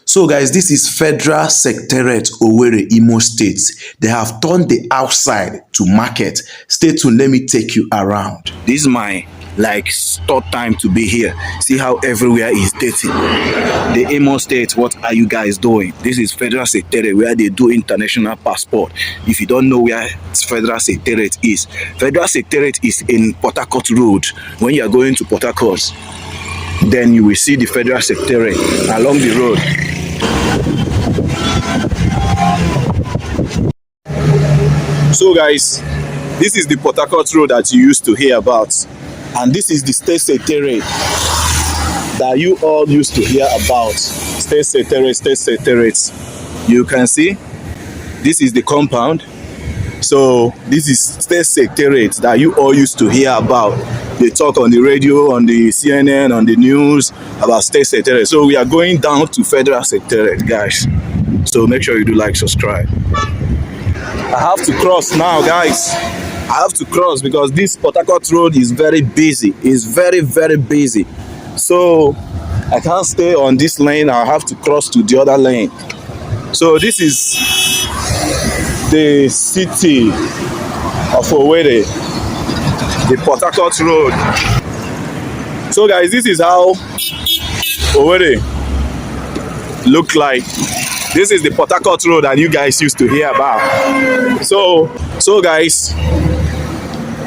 So guys, this is Federal Secretariat OWERRI, IMO State. They have turned the outside to market. Stay tuned, let me take you around. This is my third time to be here. See how everywhere is dirty. The IMO State, what are you guys doing? This is Federal Secretariat where they do international passport. If you don't know where Federal Secretariat is in Port Harcourt Road. When you are going to Port Harcourt, then you will see the Federal Secretariat along the road. So guys, this is the Port Harcourt Road that you used to hear about, and this is the State Secretariat that you all used to hear about. State Secretariat. You can see this is the compound. So this is State Secretariat that you all used to hear about. They talk on the radio, on the CNN, on the news about State Secretariat. So we are going down to Federal Secretariat, guys. So make sure you do like, subscribe. I have to cross now, guys. I have to cross because this Port Harcourt Road is very busy. It's very, very busy. So I can't stay on this lane. I have to cross to the other lane. So this is the city of OWERRI, the Port Harcourt Road. So guys, this is how OWERRI look like. This is the Port Harcourt Road that you guys used to hear about. So guys,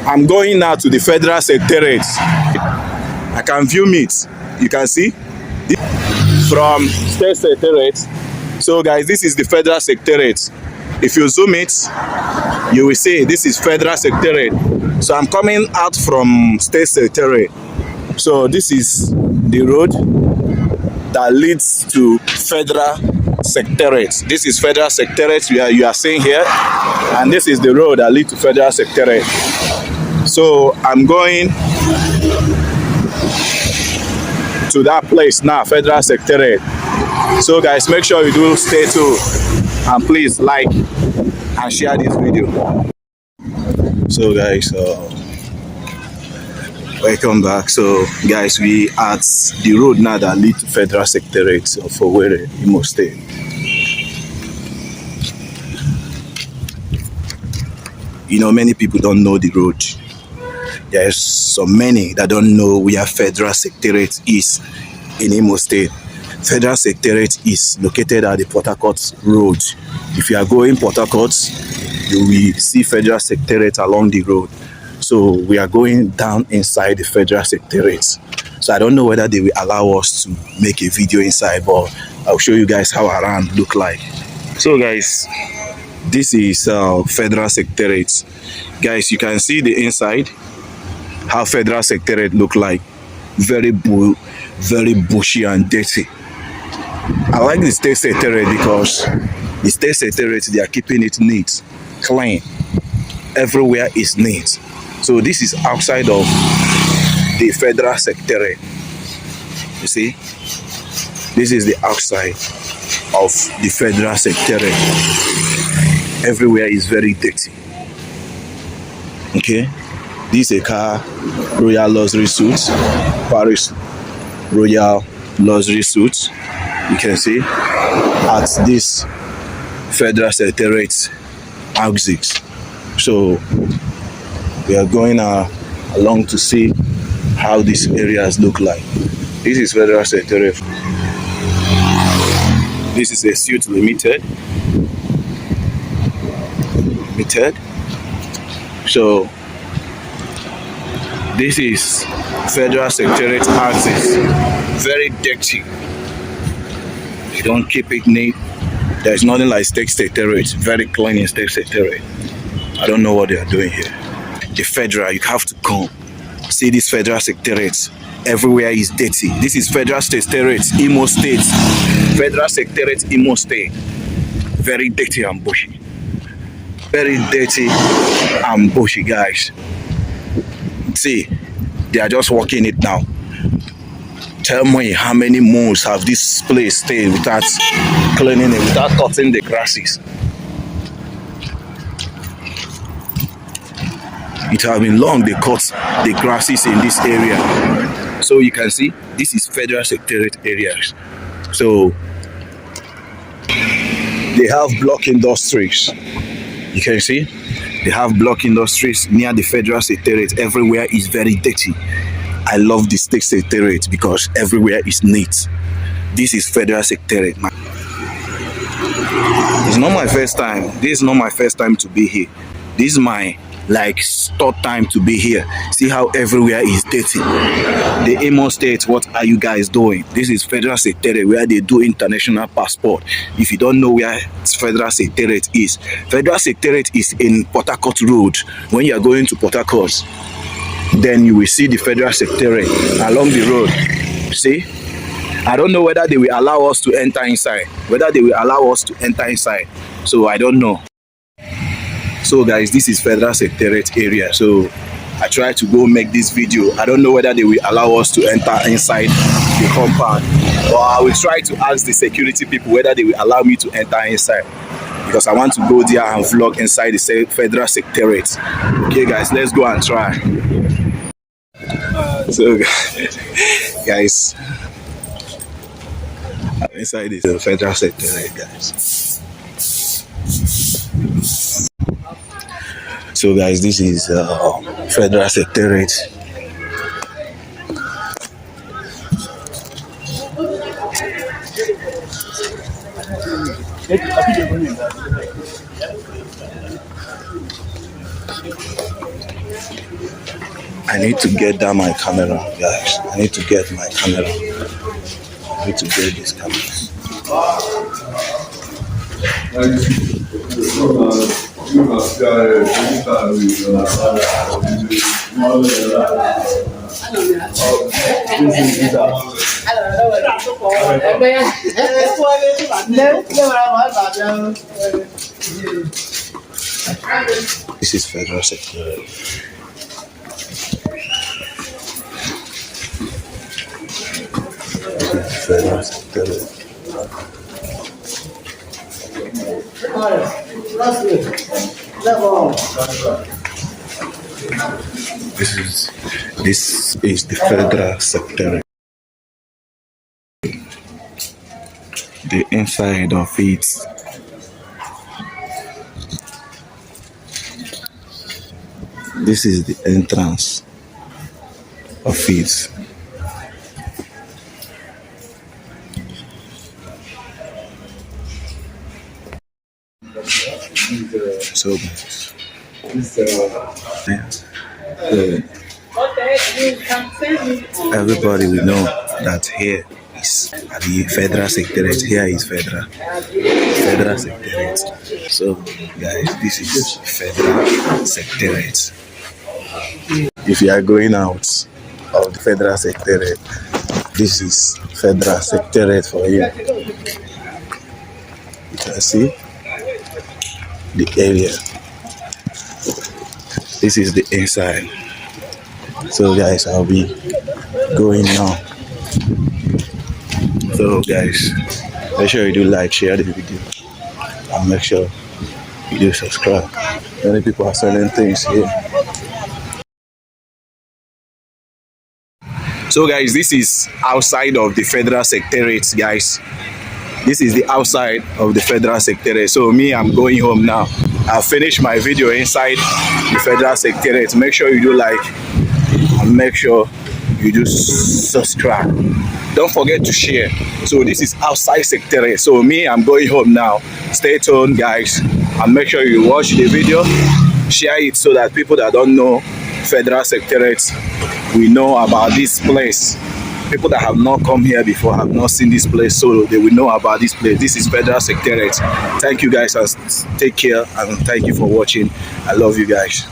I'm going now to the Federal Secretariat. I can view it. You can see from State Secretariat. So guys, this is the Federal Secretariat. If you zoom it, you will see this is Federal Secretariat. So I'm coming out from State Secretariat. So this is the road that leads to Federal Secretariat. This is Federal Secretariat you are seeing here, and this is the road that leads to Federal Secretariat. So I'm going to that place now, Federal Secretariat. So guys, make sure you do stay tuned, and please like and share this video. So guys, welcome back. So guys, we at the road now that leads to Federal Secretariat of OWERRI, IMO State. You know, many people don't know the road. There's so many that don't know where Federal Secretariat is in IMO State. Federal Secretariat is located at the Port Harcourt Road. If you are going Port Harcourt, you will see Federal Secretariat along the road. So we are going down inside the Federal Secretariat. So I don't know whether they will allow us to make a video inside, but I'll show you guys how around look like. So guys, this is Federal Secretariat. Guys, you can see the inside, how Federal Secretariat look like. Very bushy and dirty. I like the State Secretariat because the State Secretariat, they are keeping it neat, clean. Everywhere is neat. So this is outside of the Federal Secretariat. You see, this is the outside of the Federal Secretariat. Everywhere is very dirty. Okay, this is a car, Royal Luxury Suite, Paris Royal Luxury Suite. You can see at this Federal Secretariat exit. So we are going along to see how these areas look like. This is Federal Secretariat. This is a suite limited. So this is Federal Secretariat axis. Very dirty. You don't keep it neat. There's nothing like State Secretariat. Very clean in State Secretariat. I don't know what they are doing here. The Federal, you have to come. See this Federal Secretariat. Everywhere is dirty. This is Federal Secretariat, IMO State. Federal Secretariat, IMO State. Very dirty and bushy. Very dirty and bushy, guys. See, they are just walking it now. Tell me how many months have this place stayed without cleaning it, without cutting the grasses. It has been long they cut the grasses in this area. So you can see this is Federal Secretariat areas. So they have block industries. You can see they have block industries near the Federal Secretariat. Everywhere is very dirty. I love the State Secretariat because everywhere is neat. This is Federal Secretariat. It's not my first time. This is not my first time to be here. This is my third time to be here. See how everywhere is dirty. The IMO State, what are you guys doing? This is Federal Secretariat where they do international passport. If you don't know where Federal Secretariat is in Port Harcourt Road. When you are going to Port Harcourt, then you will see the Federal Secretariat along the road. See? I don't know whether they will allow us to enter inside. So I don't know. So guys, this is Federal Secretariat area. So I try to go make this video. I don't know whether they will allow us to enter inside the compound. Or I will try to ask the security people whether they will allow me to enter inside. Because I want to go there and vlog inside the Federal Secretariat. Okay guys, let's go and try. So guys, inside the Federal Secretariat, guys. So guys, this is Federal Secretariat. I need to get down my camera, guys. I need to get my camera. I need to get this camera. This is Federal Secretariat. Federal Secretariat. This is the Federal Secretariat. The inside of it. This is the entrance of it. So everybody will know that here is at the Federal Secretariat. Here is Federal Secretariat. So guys, this is Federal Secretariat. If you are going out of the Federal Secretariat, this is Federal Secretariat for you. You can see the area. This is the inside. So guys, I'll be going now. So guys, make sure you do like, share the video, and make sure you do subscribe. Many people are selling things here. So guys, this is outside of the Federal Secretariat, guys. This is the outside of the Federal Secretariat. So me, I'm going home now. I'll finish my video inside the Federal Secretariat. Make sure you do like and make sure you do subscribe. Don't forget to share. So this is outside Secretariat. So me, I'm going home now. Stay tuned, guys, and make sure you watch the video, share it so that people that don't know Federal Secretariat will know about this place. People that have not come here before, have not seen this place, so they will know about this place. This is Federal Secretariat. Thank you guys, and take care, and thank you for watching. I love you guys.